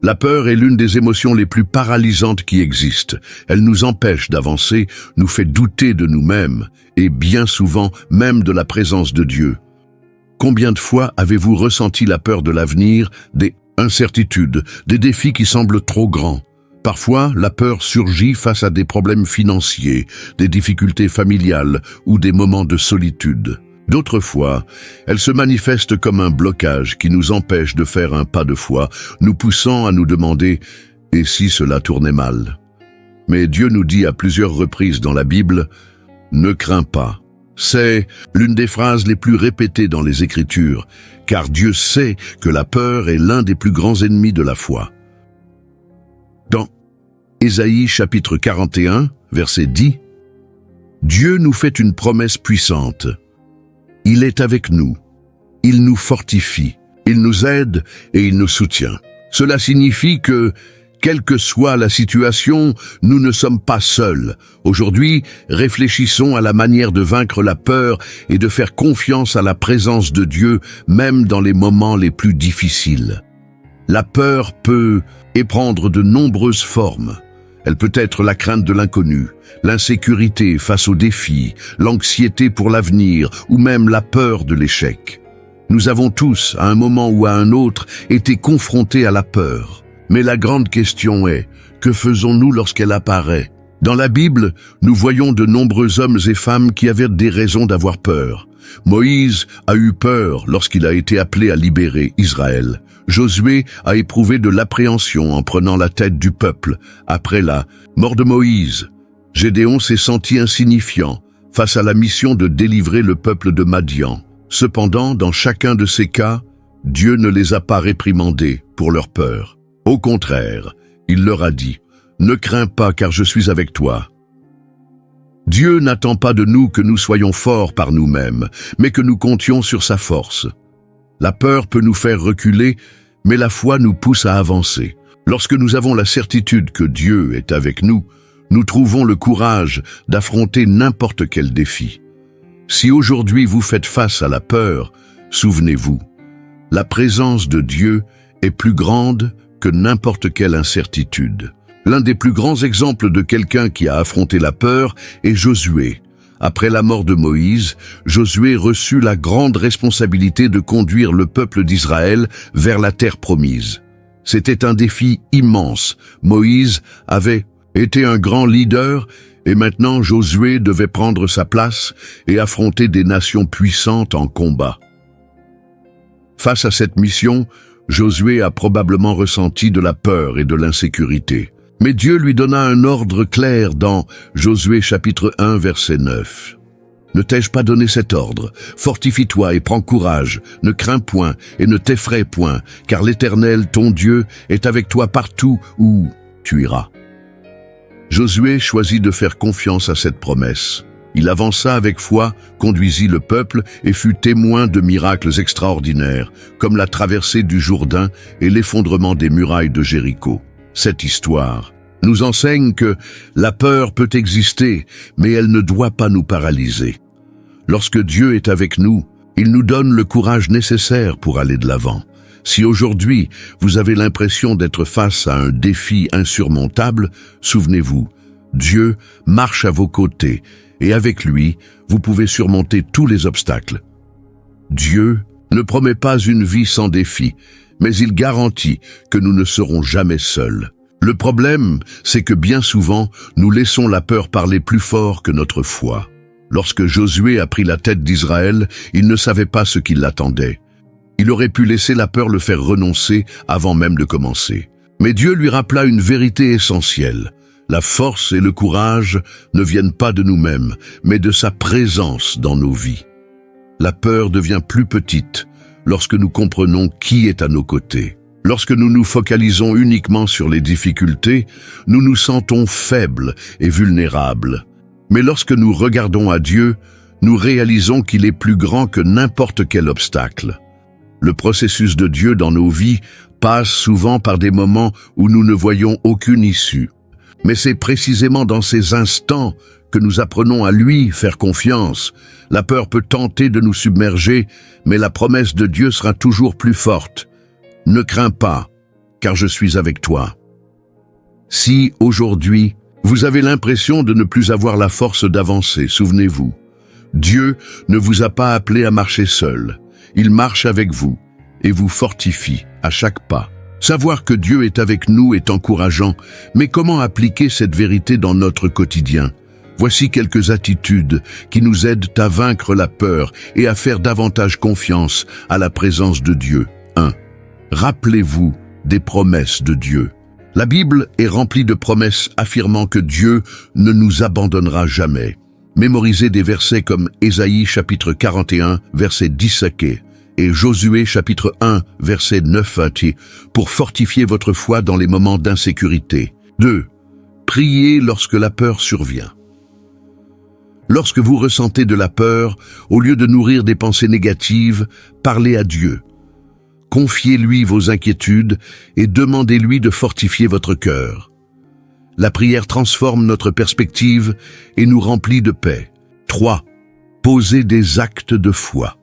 La peur est l'une des émotions les plus paralysantes qui existent. Elle nous empêche d'avancer, nous fait douter de nous-mêmes et bien souvent même de la présence de Dieu. Combien de fois avez-vous ressenti la peur de l'avenir, des incertitudes, des défis qui semblent trop grands? Parfois, la peur surgit face à des problèmes financiers, des difficultés familiales ou des moments de solitude. D'autres fois, elle se manifeste comme un blocage qui nous empêche de faire un pas de foi, nous poussant à nous demander « et si cela tournait mal ?» Mais Dieu nous dit à plusieurs reprises dans la Bible « ne crains pas ». C'est l'une des phrases les plus répétées dans les Écritures, car Dieu sait que la peur est l'un des plus grands ennemis de la foi. Dans Ésaïe chapitre 41, verset 10, Dieu nous fait une promesse puissante. Il est avec nous, il nous fortifie, il nous aide et il nous soutient. Cela signifie que, quelle que soit la situation, nous ne sommes pas seuls. Aujourd'hui, réfléchissons à la manière de vaincre la peur et de faire confiance à la présence de Dieu, même dans les moments les plus difficiles. La peur peut prendre de nombreuses formes. Elle peut être la crainte de l'inconnu, l'insécurité face aux défis, l'anxiété pour l'avenir ou même la peur de l'échec. Nous avons tous, à un moment ou à un autre, été confrontés à la peur. Mais la grande question est, que faisons-nous lorsqu'elle apparaît? Dans la Bible, nous voyons de nombreux hommes et femmes qui avaient des raisons d'avoir peur. Moïse a eu peur lorsqu'il a été appelé à libérer Israël. Josué a éprouvé de l'appréhension en prenant la tête du peuple après la mort de Moïse. Gédéon s'est senti insignifiant face à la mission de délivrer le peuple de Madian. Cependant, dans chacun de ces cas, Dieu ne les a pas réprimandés pour leur peur. Au contraire, il leur a dit « Ne crains pas car je suis avec toi ». Dieu n'attend pas de nous que nous soyons forts par nous-mêmes, mais que nous comptions sur sa force. La peur peut nous faire reculer, mais la foi nous pousse à avancer. Lorsque nous avons la certitude que Dieu est avec nous, nous trouvons le courage d'affronter n'importe quel défi. Si aujourd'hui vous faites face à la peur, souvenez-vous, la présence de Dieu est plus grande que n'importe quelle incertitude. L'un des plus grands exemples de quelqu'un qui a affronté la peur est Josué. Après la mort de Moïse, Josué reçut la grande responsabilité de conduire le peuple d'Israël vers la terre promise. C'était un défi immense. Moïse avait été un grand leader et maintenant Josué devait prendre sa place et affronter des nations puissantes en combat. Face à cette mission, Josué a probablement ressenti de la peur et de l'insécurité. Mais Dieu lui donna un ordre clair dans Josué chapitre 1 verset 9. « Ne t'ai-je pas donné cet ordre? Fortifie-toi et prends courage, ne crains point et ne t'effraie point, car l'Éternel, ton Dieu, est avec toi partout où tu iras. » Josué choisit de faire confiance à cette promesse. Il avança avec foi, conduisit le peuple et fut témoin de miracles extraordinaires, comme la traversée du Jourdain et l'effondrement des murailles de Jéricho. Cette histoire nous enseigne que la peur peut exister, mais elle ne doit pas nous paralyser. Lorsque Dieu est avec nous, il nous donne le courage nécessaire pour aller de l'avant. Si aujourd'hui, vous avez l'impression d'être face à un défi insurmontable, souvenez-vous, Dieu marche à vos côtés et avec lui, vous pouvez surmonter tous les obstacles. Dieu ne promet pas une vie sans défi, mais il garantit que nous ne serons jamais seuls. Le problème, c'est que bien souvent, nous laissons la peur parler plus fort que notre foi. Lorsque Josué a pris la tête d'Israël, il ne savait pas ce qui l'attendait. Il aurait pu laisser la peur le faire renoncer avant même de commencer. Mais Dieu lui rappela une vérité essentielle. La force et le courage ne viennent pas de nous-mêmes, mais de sa présence dans nos vies. La peur devient plus petite lorsque nous comprenons qui est à nos côtés. Lorsque nous nous focalisons uniquement sur les difficultés, nous nous sentons faibles et vulnérables. Mais lorsque nous regardons à Dieu, nous réalisons qu'il est plus grand que n'importe quel obstacle. Le processus de Dieu dans nos vies passe souvent par des moments où nous ne voyons aucune issue. Mais c'est précisément dans ces instants que nous apprenons à lui faire confiance. La peur peut tenter de nous submerger, mais la promesse de Dieu sera toujours plus forte. Ne crains pas, car je suis avec toi. Si, aujourd'hui, vous avez l'impression de ne plus avoir la force d'avancer, souvenez-vous, Dieu ne vous a pas appelé à marcher seul. Il marche avec vous et vous fortifie à chaque pas. Savoir que Dieu est avec nous est encourageant, mais comment appliquer cette vérité dans notre quotidien? Voici quelques attitudes qui nous aident à vaincre la peur et à faire davantage confiance à la présence de Dieu. 1. Rappelez-vous des promesses de Dieu. La Bible est remplie de promesses affirmant que Dieu ne nous abandonnera jamais. Mémorisez des versets comme Ésaïe chapitre 41, verset 10 et Josué chapitre 1, verset 9 pour fortifier votre foi dans les moments d'insécurité. 2. Priez lorsque la peur survient. Lorsque vous ressentez de la peur, au lieu de nourrir des pensées négatives, parlez à Dieu. Confiez-lui vos inquiétudes et demandez-lui de fortifier votre cœur. La prière transforme notre perspective et nous remplit de paix. 3. Posez des actes de foi.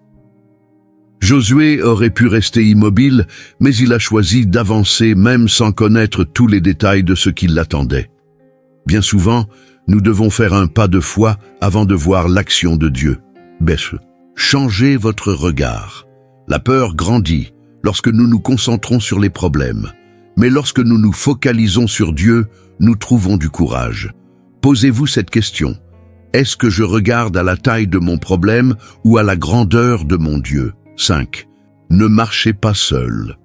Josué aurait pu rester immobile, mais il a choisi d'avancer même sans connaître tous les détails de ce qui l'attendait. Bien souvent, nous devons faire un pas de foi avant de voir l'action de Dieu. Changez votre regard. La peur grandit lorsque nous nous concentrons sur les problèmes. Mais lorsque nous nous focalisons sur Dieu, nous trouvons du courage. Posez-vous cette question. Est-ce que je regarde à la taille de mon problème ou à la grandeur de mon Dieu? 5. Ne marchez pas seul.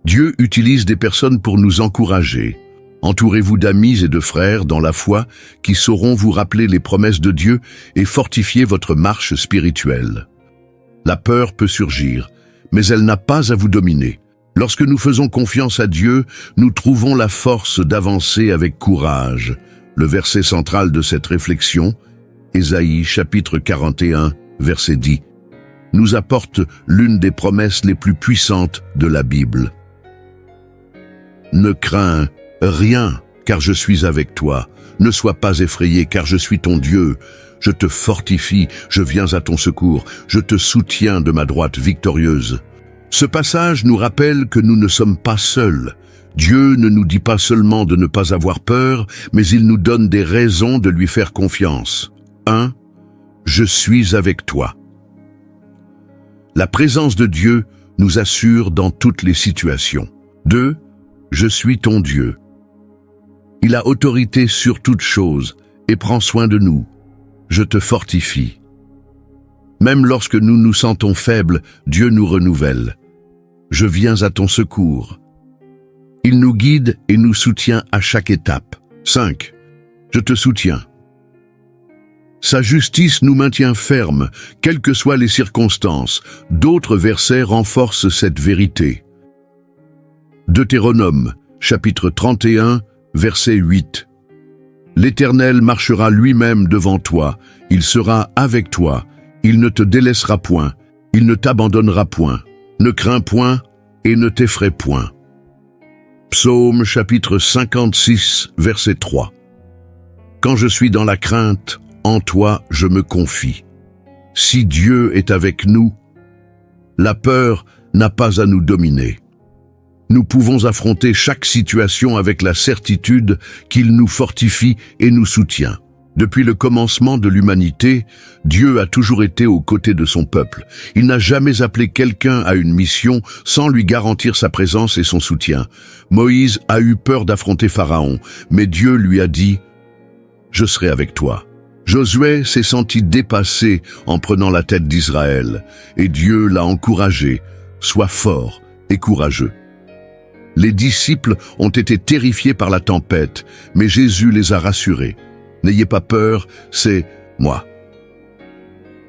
Dieu utilise des personnes pour nous encourager. Entourez-vous d'amis et de frères dans la foi qui sauront vous rappeler les promesses de Dieu et fortifier votre marche spirituelle. La peur peut surgir, mais elle n'a pas à vous dominer. Lorsque nous faisons confiance à Dieu, nous trouvons la force d'avancer avec courage. Le verset central de cette réflexion, Ésaïe chapitre 41, verset 10, nous apporte l'une des promesses les plus puissantes de la Bible. Ne crains rien, car je suis avec toi. Ne sois pas effrayé, car je suis ton Dieu. Je te fortifie, je viens à ton secours, je te soutiens de ma droite victorieuse. Ce passage nous rappelle que nous ne sommes pas seuls. Dieu ne nous dit pas seulement de ne pas avoir peur, mais il nous donne des raisons de lui faire confiance. 1. Je suis avec toi. La présence de Dieu nous assure dans toutes les situations. 2. Je suis ton Dieu. Il a autorité sur toutes choses et prend soin de nous. Je te fortifie. Même lorsque nous nous sentons faibles, Dieu nous renouvelle. Je viens à ton secours. Il nous guide et nous soutient à chaque étape. 5. Je te soutiens. Sa justice nous maintient fermes, quelles que soient les circonstances. D'autres versets renforcent cette vérité. Deutéronome, chapitre 31, verset 8. L'Éternel marchera lui-même devant toi, il sera avec toi, il ne te délaissera point, il ne t'abandonnera point. Ne crains point et ne t'effraie point. Psaume chapitre 56, verset 3. Quand je suis dans la crainte, en toi je me confie. Si Dieu est avec nous, la peur n'a pas à nous dominer. Nous pouvons affronter chaque situation avec la certitude qu'il nous fortifie et nous soutient. Depuis le commencement de l'humanité, Dieu a toujours été aux côtés de son peuple. Il n'a jamais appelé quelqu'un à une mission sans lui garantir sa présence et son soutien. Moïse a eu peur d'affronter Pharaon, mais Dieu lui a dit « Je serai avec toi ». Josué s'est senti dépassé en prenant la tête d'Israël, et Dieu l'a encouragé « Sois fort et courageux ». Les disciples ont été terrifiés par la tempête, mais Jésus les a rassurés. N'ayez pas peur, c'est moi.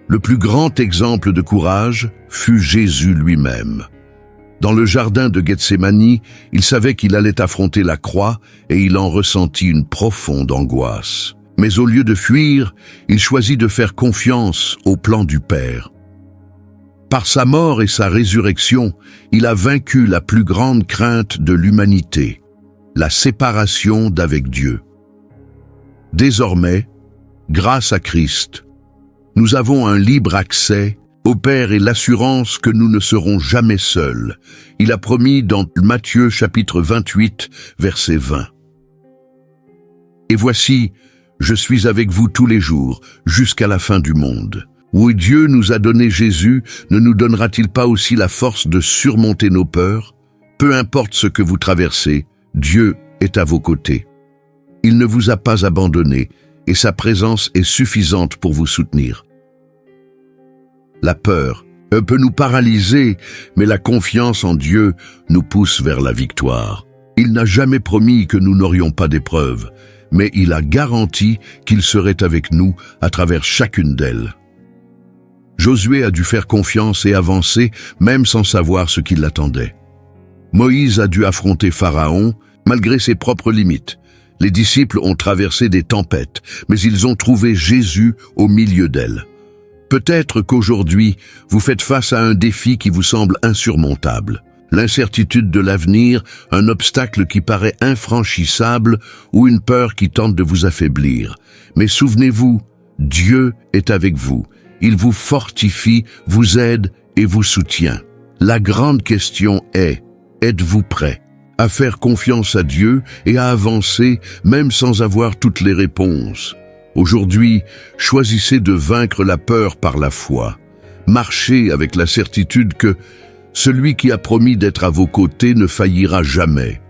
Le plus grand exemple de courage fut Jésus lui-même. Dans le jardin de Gethsémani, il savait qu'il allait affronter la croix et il en ressentit une profonde angoisse. Mais au lieu de fuir, il choisit de faire confiance au plan du Père. Par sa mort et sa résurrection, il a vaincu la plus grande crainte de l'humanité, la séparation d'avec Dieu. Désormais, grâce à Christ, nous avons un libre accès au Père est l'assurance que nous ne serons jamais seuls. Il a promis dans Matthieu chapitre 28, verset 20. Et voici, je suis avec vous tous les jours, jusqu'à la fin du monde. Oui, Dieu nous a donné Jésus, ne nous donnera-t-il pas aussi la force de surmonter nos peurs? Peu importe ce que vous traversez, Dieu est à vos côtés. Il ne vous a pas abandonné et sa présence est suffisante pour vous soutenir. La peur peut nous paralyser, mais la confiance en Dieu nous pousse vers la victoire. Il n'a jamais promis que nous n'aurions pas d'épreuves, mais il a garanti qu'il serait avec nous à travers chacune d'elles. Josué a dû faire confiance et avancer, même sans savoir ce qui l'attendait. Moïse a dû affronter Pharaon, malgré ses propres limites. Les disciples ont traversé des tempêtes, mais ils ont trouvé Jésus au milieu d'elles. Peut-être qu'aujourd'hui, vous faites face à un défi qui vous semble insurmontable. L'incertitude de l'avenir, un obstacle qui paraît infranchissable ou une peur qui tente de vous affaiblir. Mais souvenez-vous, Dieu est avec vous. Il vous fortifie, vous aide et vous soutient. La grande question est, êtes-vous prêt à faire confiance à Dieu et à avancer même sans avoir toutes les réponses? Aujourd'hui, choisissez de vaincre la peur par la foi. Marchez avec la certitude que celui qui a promis d'être à vos côtés ne faillira jamais.